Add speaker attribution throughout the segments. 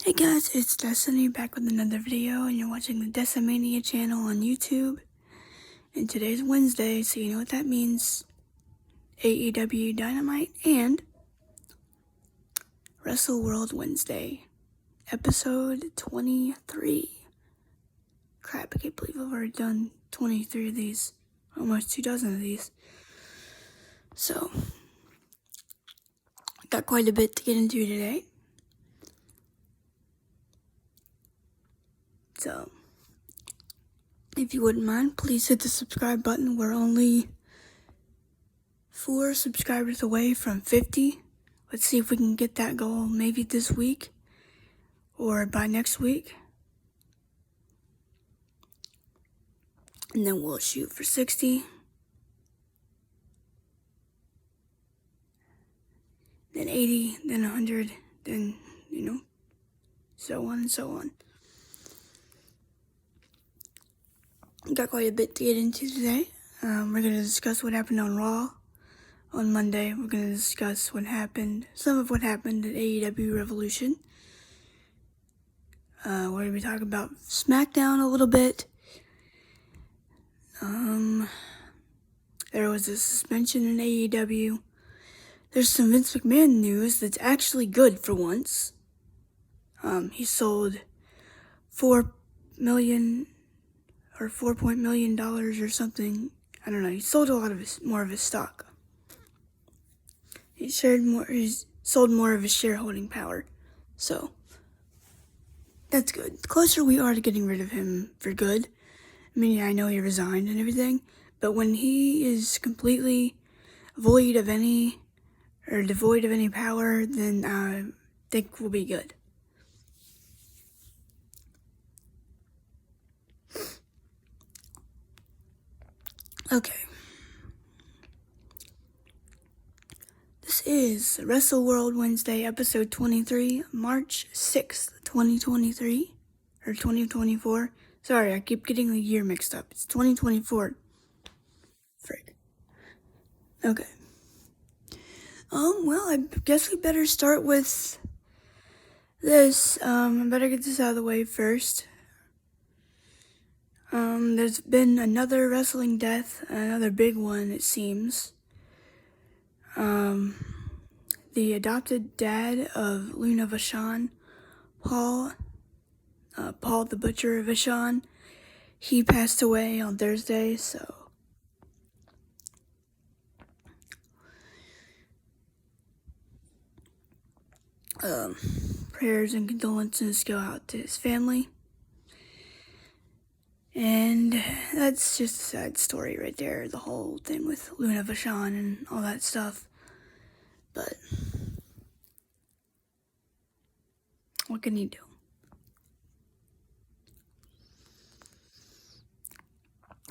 Speaker 1: Hey guys, it's Destiny back with another video, and you're watching the Wrestlemania channel on YouTube. And today's Wednesday, so you know what that means. AEW Dynamite and Wrestle World Wednesday, episode 23. Crap, I can't believe I've already done 23 of these, almost 2 dozen of these. So, got quite a bit to get into today. So, if you wouldn't mind, please hit the subscribe button. We're only 4 subscribers away from 50. Let's see if we can get that goal maybe this week or by next week. And then we'll shoot for 60. Then 80, then 100, then, so on and so on. Got quite a bit to get into today. We're going to discuss what happened on Raw. On Monday, we're going to discuss some of what happened at AEW Revolution. We're going to be talking about SmackDown a little bit. There was a suspension in AEW. There's some Vince McMahon news that's actually good for once. He sold $4 million or $4 million or something. I don't know. He sold a lot of more of his stock. He sold more of his shareholding power. So, that's good. The closer we are to getting rid of him for good. I mean, I know he resigned and everything, but when he is completely devoid of any power, then I think we'll be good. Okay. This is Wrestle World Wednesday, episode 23, March 6th, 2023, or 2024. Sorry, I keep getting the year mixed up. It's 2024. Frick. Okay. Well, I guess we better start with this. I better get this out of the way first. There's been another wrestling death, another big one, it seems. The adopted dad of Luna Vachon, Paul the Butcher Vachon, he passed away on Thursday, so prayers and condolences go out to his family. And that's just a sad story right there, the whole thing with Luna Vachon and all that stuff. But what can you do?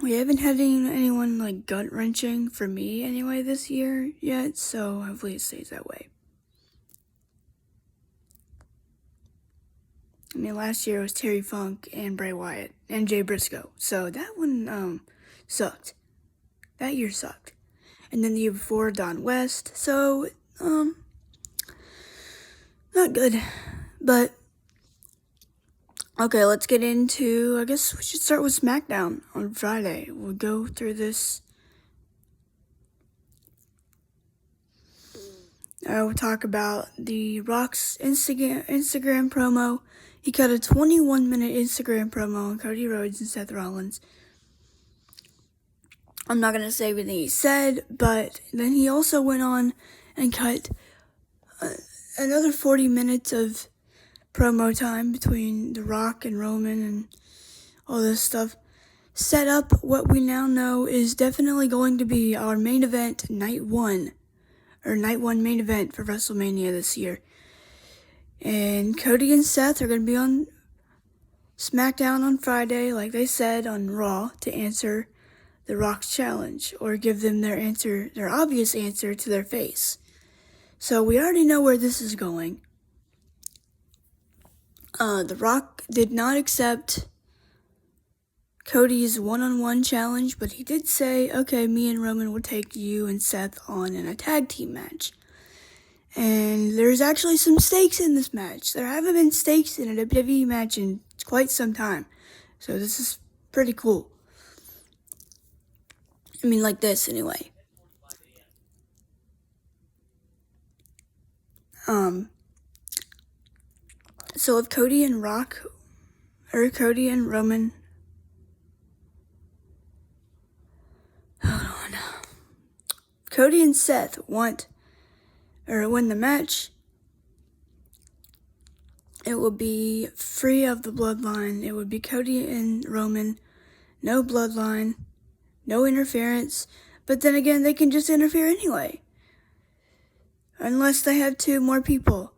Speaker 1: We haven't had anyone gut-wrenching for me anyway this year yet, so hopefully it stays that way. I mean, last year it was Terry Funk and Bray Wyatt and Jay Briscoe, so that one sucked. That year sucked. And then the year before, Don West, so not good. But okay, let's get into, I guess we should start with SmackDown on Friday. We'll go through this. We'll talk about The Rock's Instagram promo. He cut a 21-minute Instagram promo on Cody Rhodes and Seth Rollins. I'm not going to say everything he said, but then he also went on and cut another 40 minutes of promo time between The Rock and Roman and all this stuff. Set up what we now know is definitely going to be our main event, night one main event for WrestleMania this year. And Cody and Seth are going to be on SmackDown on Friday, like they said on Raw, to answer The Rock's challenge, or give them their obvious answer to their face. So we already know where this is going. The Rock did not accept Cody's one-on-one challenge, but he did say, okay, me and Roman will take you and Seth on in a tag team match. And there's actually some stakes in this match. There haven't been stakes in a WWE match in quite some time. So this is pretty cool. I mean, like this anyway. So if Cody and Roman, hold on. If Cody and Seth win the match, it will be free of the bloodline. It would be Cody and Roman, no bloodline, no interference. But then again, they can just interfere anyway. Unless they have 2 more people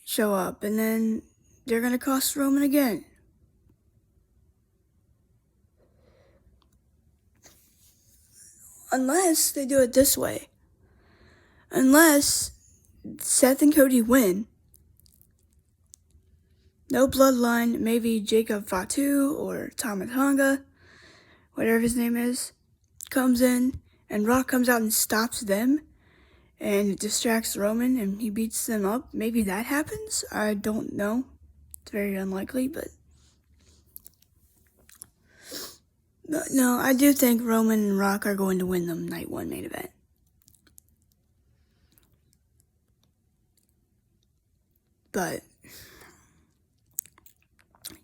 Speaker 1: show up, and then they're going to cost Roman again. Unless they do it this way. Unless Seth and Cody win. No bloodline, maybe Jacob Fatu or Tama Tonga, whatever his name is, comes in, and Rock comes out and stops them, and it distracts Roman, and he beats them up. Maybe that happens? I don't know. It's very unlikely, but no, I do think Roman and Rock are going to win the Night 1 main event. But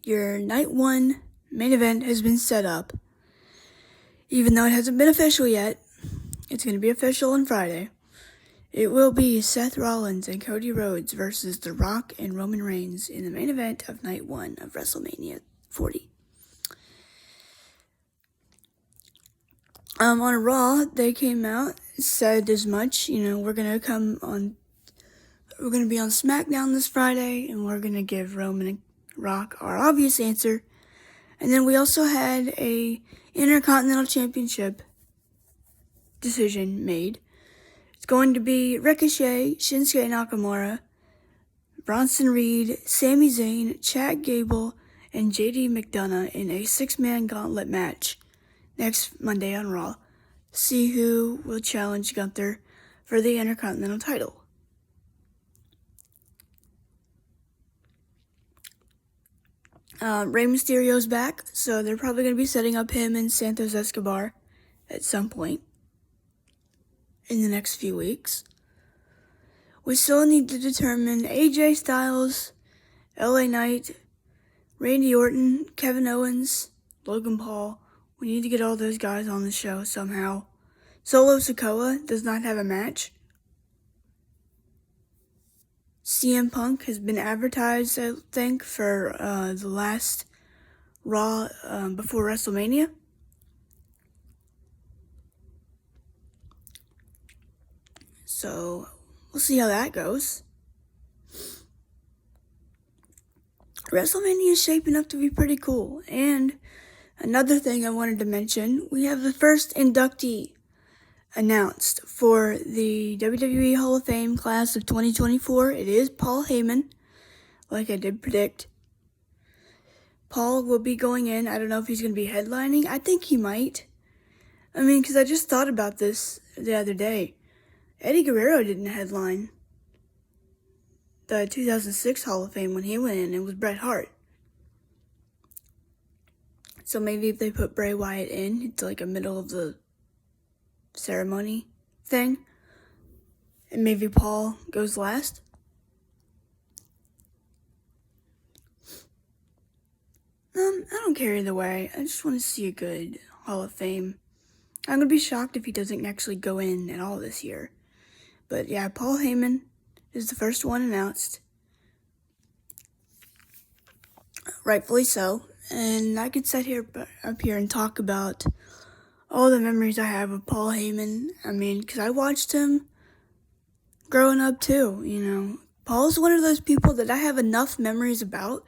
Speaker 1: your Night 1 main event has been set up. Even though it hasn't been official yet, it's going to be official on Friday. It will be Seth Rollins and Cody Rhodes versus The Rock and Roman Reigns in the main event of Night 1 of Wrestlemania 40. On Raw, they came out, said as much, we're going to be on SmackDown this Friday, and we're going to give Roman and Rock our obvious answer. And then we also had a Intercontinental Championship decision made. It's going to be Ricochet, Shinsuke Nakamura, Bronson Reed, Sami Zayn, Chad Gable, and JD McDonough in a 6-man gauntlet match next Monday on Raw. See who will challenge Gunther for the Intercontinental title. Rey Mysterio's back, so they're probably going to be setting up him and Santos Escobar at some point in the next few weeks. We still need to determine AJ Styles, LA Knight, Randy Orton, Kevin Owens, Logan Paul. We need to get all those guys on the show somehow. Solo Sikoa does not have a match. CM Punk has been advertised, I think, for the last Raw before WrestleMania. So, we'll see how that goes. WrestleMania is shaping up to be pretty cool. And another thing I wanted to mention, we have the first inductee announced for the WWE Hall of Fame class of 2024. It is Paul Heyman, like I did predict. Paul will be going in. I don't know if he's going to be headlining. I think he might. Because I just thought about this the other day. Eddie Guerrero didn't headline the 2006 Hall of Fame when he went in. It was Bret Hart. So maybe if they put Bray Wyatt in, it's like a middle of the ceremony thing. And maybe Paul goes last. I don't care either way. I just want to see a good Hall of Fame. I'm going to be shocked if he doesn't actually go in at all this year. But yeah, Paul Heyman is the first one announced. Rightfully so. And I could sit up here and talk about all the memories I have of Paul Heyman. Because I watched him growing up too, Paul's one of those people that I have enough memories about,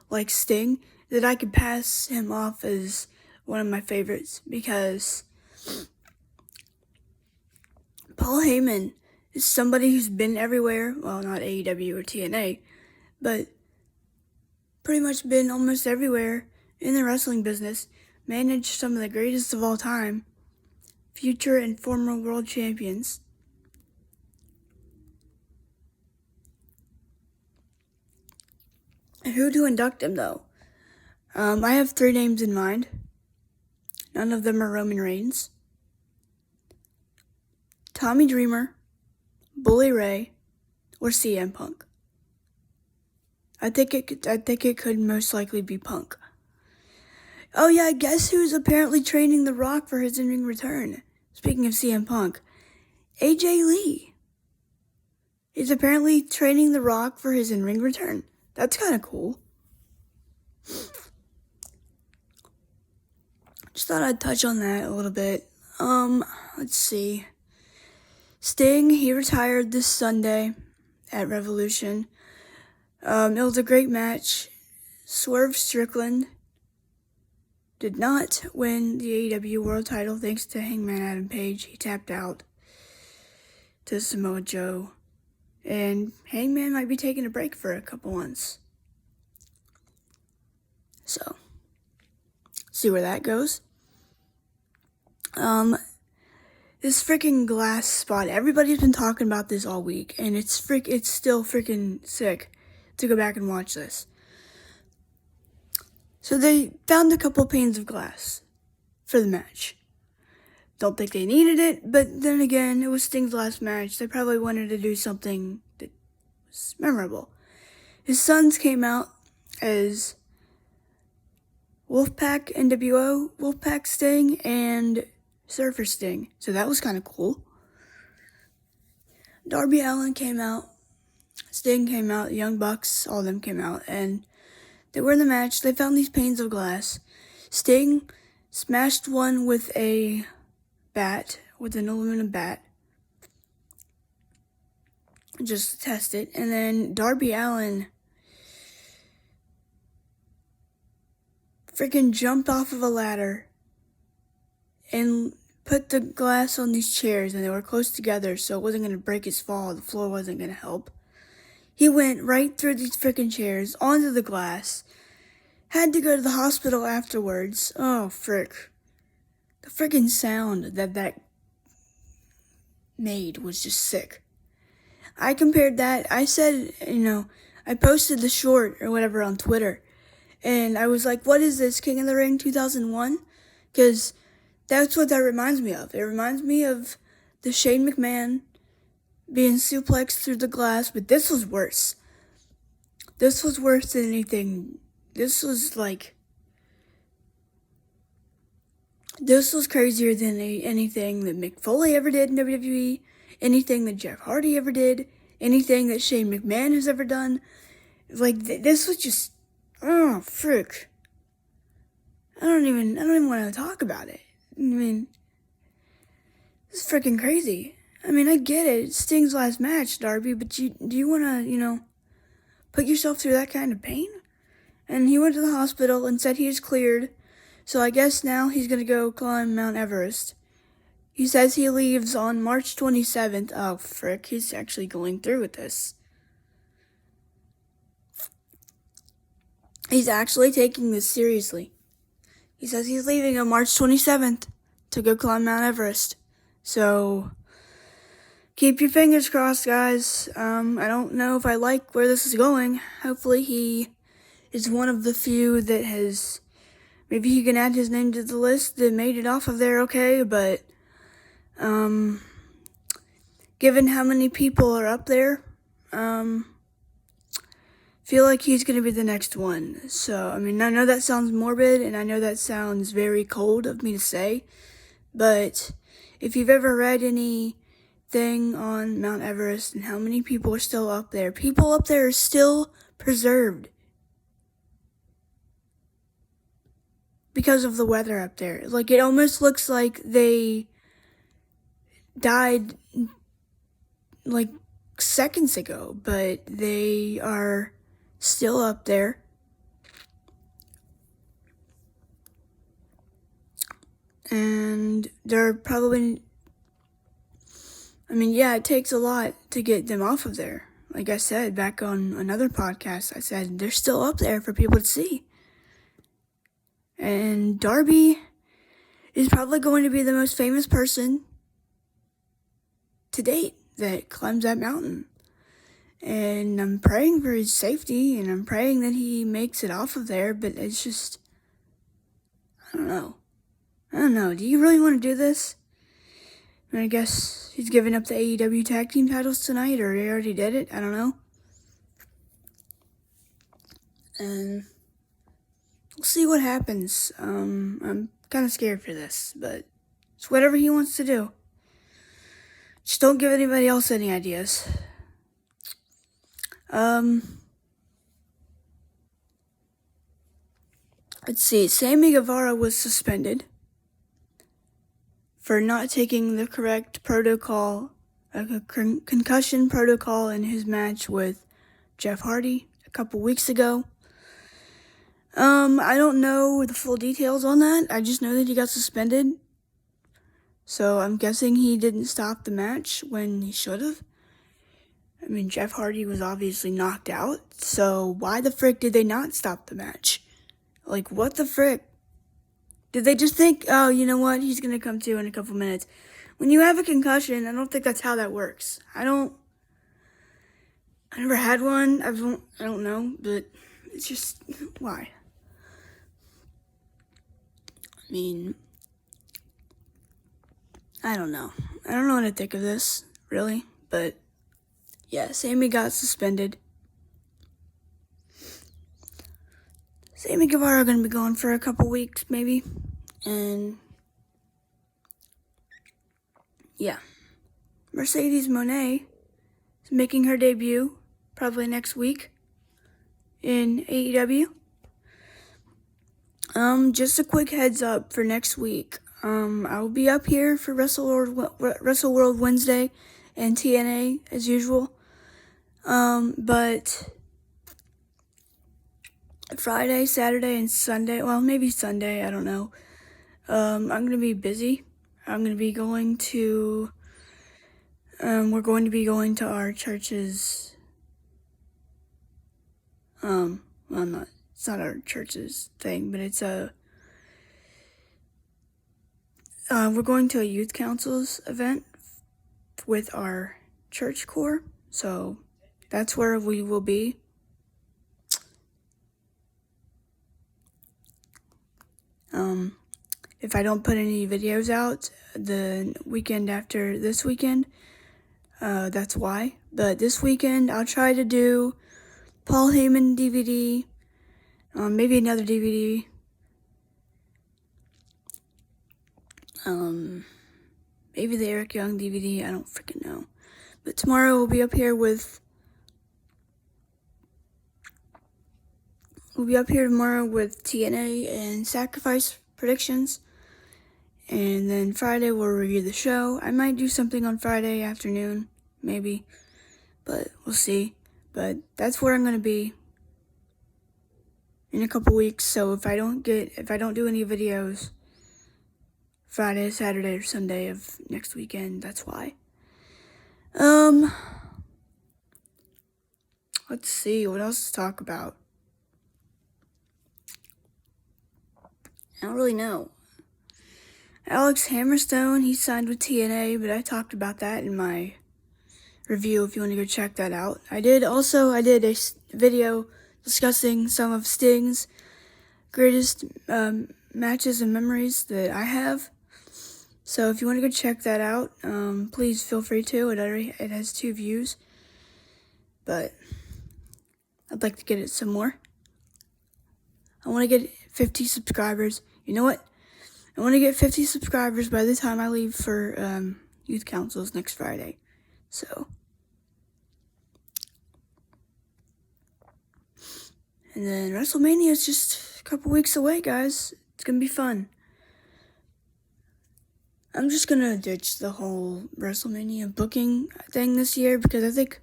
Speaker 1: like Sting, that I could pass him off as one of my favorites, because Paul Heyman is somebody who's been everywhere. Well, not AEW or TNA, but pretty much been almost everywhere in the wrestling business, managed some of the greatest of all time, future and former world champions. who to induct him, though. I have 3 names in mind. None of them are Roman Reigns. Tommy Dreamer, Bully Ray, or CM Punk. I think it could most likely be Punk. Oh yeah, guess who's apparently training The Rock for his in-ring return? Speaking of CM Punk, AJ Lee is apparently training The Rock for his in-ring return. That's kind of cool. Just thought I'd touch on that a little bit. Let's see. Sting, he retired this Sunday at Revolution. It was a great match. Swerve Strickland did not win the AEW World title thanks to Hangman Adam Page. He tapped out to Samoa Joe. And Hangman might be taking a break for a couple months. So, see where that goes. This freaking glass spot, everybody's been talking about this all week, and it's still freaking sick to go back and watch this. So they found a couple panes of glass for the match. Don't think they needed it, but then again, it was Sting's last match. They probably wanted to do something that was memorable. His sons came out as Wolfpack NWO, Wolfpack Sting, and Surfer Sting. So that was kind of cool. Darby Allin came out. Sting came out. Young Bucks, all of them came out. And they were in the match. They found these panes of glass. Sting smashed one with a bat, with an aluminum bat. Just to test it. And then Darby Allin freaking jumped off of a ladder and put the glass on these chairs, and they were close together, so it wasn't going to break his fall. The floor wasn't going to help. He went right through these freaking chairs, onto the glass. Had to go to the hospital afterwards. Oh, frick. The freaking sound that made was just sick. I compared that. I said, I posted the short or whatever on Twitter, and I was like, what is this, King of the Ring 2001? Because that's what that reminds me of. It reminds me of the Shane McMahon being suplexed through the glass, but this was worse. This was worse than anything. This was crazier than anything that Mick Foley ever did in WWE, anything that Jeff Hardy ever did, anything that Shane McMahon has ever done. This was just, oh, frick. I don't even want to talk about it. I mean, it's freaking crazy. I mean, I get it. It's Sting's last match, Darby, but do you want to, put yourself through that kind of pain? And he went to the hospital and said he is cleared. So I guess now he's going to go climb Mount Everest. He says he leaves on March 27th. Oh, frick. He's actually going through with this. He's actually taking this seriously. He says he's leaving on March 27th to go climb Mount Everest. So, keep your fingers crossed, guys. I don't know if I like where this is going. Hopefully he is one of the few that has, maybe he can add his name to the list that made it off of there okay, but, given how many people are up there, feel like he's going to be the next one. So, I mean, I know that sounds morbid, and I know that sounds very cold of me to say, but if you've ever read anything on Mount Everest and how many people are still up there, people up there are still preserved because of the weather up there. It almost looks like they died, seconds ago, but they are still up there. And they're probably, it takes a lot to get them off of there. Like I said back on another podcast, I said they're still up there for people to see. And Darby is probably going to be the most famous person to date that climbs that mountain. And I'm praying for his safety, and I'm praying that he makes it off of there, but it's just, I don't know. Do you really want to do this? I guess he's giving up the AEW tag team titles tonight, or he already did it. I don't know. And we'll see what happens. I'm kind of scared for this, but it's whatever he wants to do. Just don't give anybody else any ideas. Let's see. Sammy Guevara was suspended for not taking the correct protocol, a concussion protocol in his match with Jeff Hardy a couple weeks ago. I don't know the full details on that. I just know that he got suspended. So I'm guessing he didn't stop the match when he should have. I mean, Jeff Hardy was obviously knocked out, so why the frick did they not stop the match? Like, what the frick? Did they just think, oh, you know what, he's gonna come to in a couple minutes? When you have a concussion, I don't think that's how that works. I never had one, I don't know, but it's just, why? I mean, I don't know. I don't know what to think of this, really, but yeah, Sammy got suspended. Sammy Guevara gonna be gone for a couple weeks, maybe. And yeah. Mercedes Moné is making her debut probably next week in AEW. Just a quick heads up for next week. I will be up here for Wrestle World Wednesday and TNA as usual. But Friday, Saturday, and Sunday, well, maybe Sunday, I don't know. I'm going to be busy. I'm going to be going to, we're going to be going to our church's, well, it's not our church's thing, but it's we're going to a youth council's event with our church corps, so that's where we will be. If I don't put any videos out the weekend after this weekend, that's why. But this weekend, I'll try to do Paul Heyman DVD, maybe another DVD, maybe the Eric Young DVD, I don't freaking know. But tomorrow we'll be up here with TNA and Sacrifice predictions. And then Friday we'll review the show. I might do something on Friday afternoon, maybe. But we'll see. But that's where I'm going to be in a couple weeks. So if I don't do any videos Friday, Saturday, or Sunday of next weekend, that's why. Let's see, what else to talk about? I don't really know. Alex Hammerstone, he signed with TNA, but I talked about that in my review if you want to go check that out. I did a video discussing some of Sting's greatest matches and memories that I have. So if you want to go check that out, please feel free to. It has 2 views, but I'd like to get it some more. I want to get 50 subscribers. You know what? I want to get 50 subscribers by the time I leave for youth councils next Friday. So, and then Wrestlemania is just a couple weeks away, guys. It's going to be fun. I'm just going to ditch the whole Wrestlemania booking thing this year because I think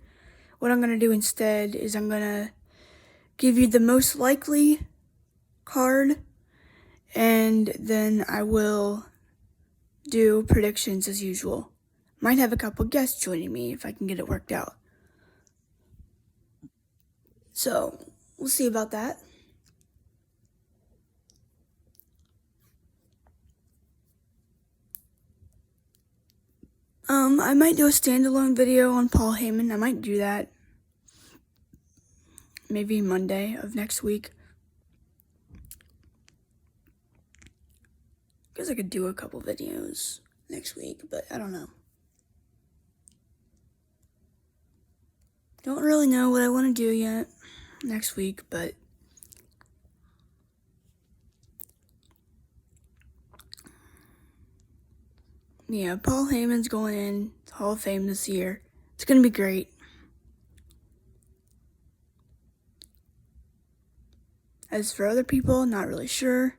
Speaker 1: what I'm going to do instead is I'm going to give you the most likely card, and then I will do predictions as usual. Might have a couple guests joining me if I can get it worked out. So, we'll see about that. I might do a standalone video on Paul Heyman. I might do that. maybe Monday of next week. Guess I could do a couple videos next week, but I don't know. Don't really know what I want to do yet next week, but yeah, Paul Heyman's going in Hall of Fame this year. It's going to be great. As for other people, not really sure.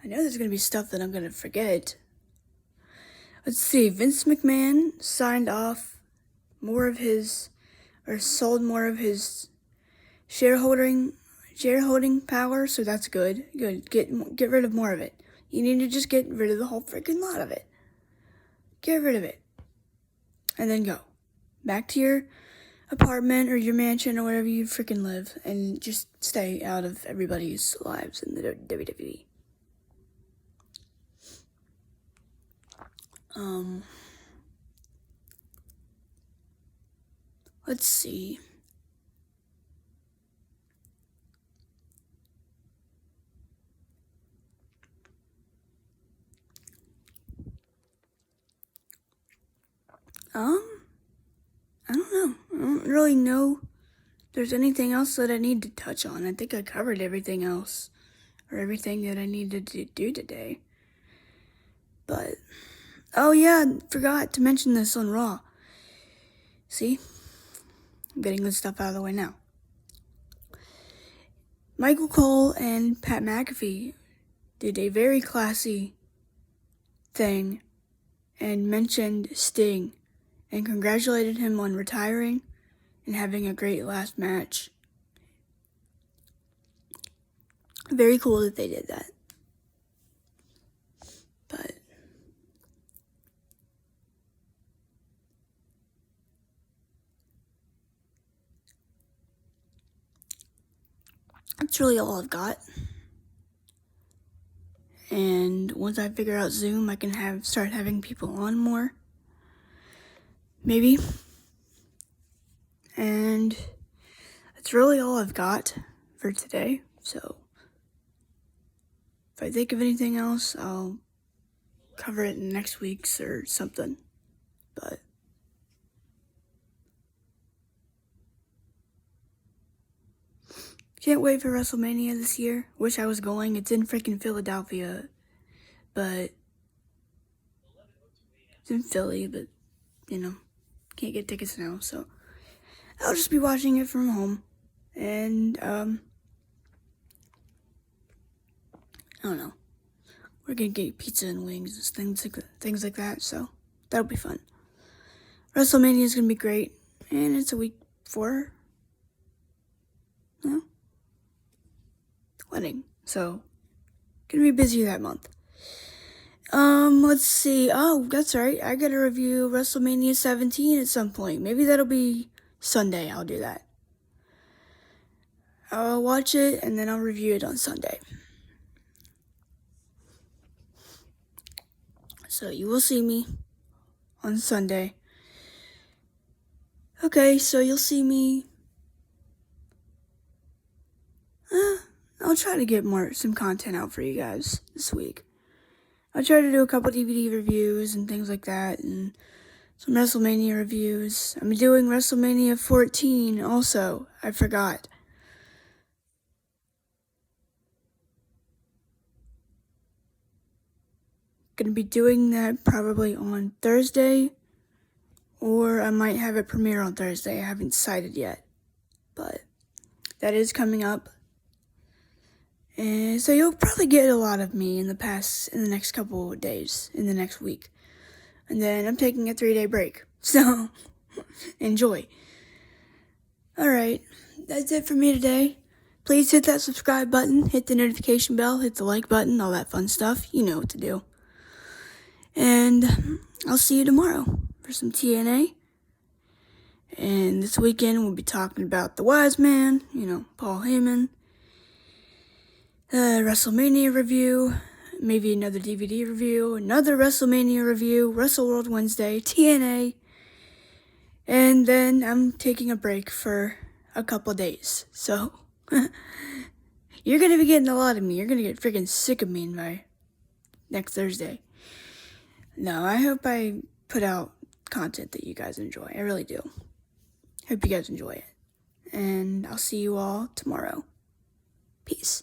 Speaker 1: I know there's going to be stuff that I'm going to forget. Let's see, Vince McMahon signed off more of his, or sold more of his shareholding power, so that's good. Good, get rid of more of it. You need to just get rid of the whole freaking lot of it. Get rid of it. And then go back to your apartment or your mansion or wherever you freaking live and just stay out of everybody's lives in the WWE. Let's see. I don't know. I don't really know if there's anything else that I need to touch on. I think I covered everything else, or everything that I needed to do today. But, oh yeah, forgot to mention this on Raw. See? I'm getting this stuff out of the way now. Michael Cole and Pat McAfee did a very classy thing and mentioned Sting and congratulated him on retiring and having a great last match. Very cool that they did that. But that's really all I've got. And once I figure out Zoom, I can start having people on more. Maybe. And that's really all I've got for today. So if I think of anything else, I'll cover it in next week's or something. But can't wait for Wrestlemania this year. Wish I was going. It's in freaking Philadelphia. But it's in Philly, but can't get tickets now, so I'll just be watching it from home. And I don't know. We're gonna get pizza and wings and things like that, so that'll be fun. WrestleMania is gonna be great, and it's a week before wedding, so gonna be busy that month. Let's see. Oh, that's right. I gotta review WrestleMania 17 at some point. Maybe that'll be Sunday. I'll do that. I'll watch it and then I'll review it on Sunday. So you will see me on Sunday. Okay, so you'll see me. I'll try to get some content out for you guys this week. I'll try to do a couple DVD reviews and things like that, and some WrestleMania reviews. I'm doing WrestleMania 14 also. I forgot. Gonna be doing that probably on Thursday, or I might have it premiere on Thursday. I haven't decided yet, but that is coming up. And so you'll probably get a lot of me in the next couple of days, in the next week. And then I'm taking a 3-day break. So, enjoy. Alright, that's it for me today. Please hit that subscribe button, hit the notification bell, hit the like button, all that fun stuff. You know what to do. And I'll see you tomorrow for some TNA. And this weekend we'll be talking about the Wise Man, Paul Heyman. WrestleMania review, maybe another DVD review, another Wrestlemania review, Wrestle World Wednesday, TNA, and then I'm taking a break for a couple days. So, you're gonna be getting a lot of me. You're gonna get freaking sick of me by next Thursday. No, I hope I put out content that you guys enjoy. I really do. Hope you guys enjoy it. And I'll see you all tomorrow. Peace.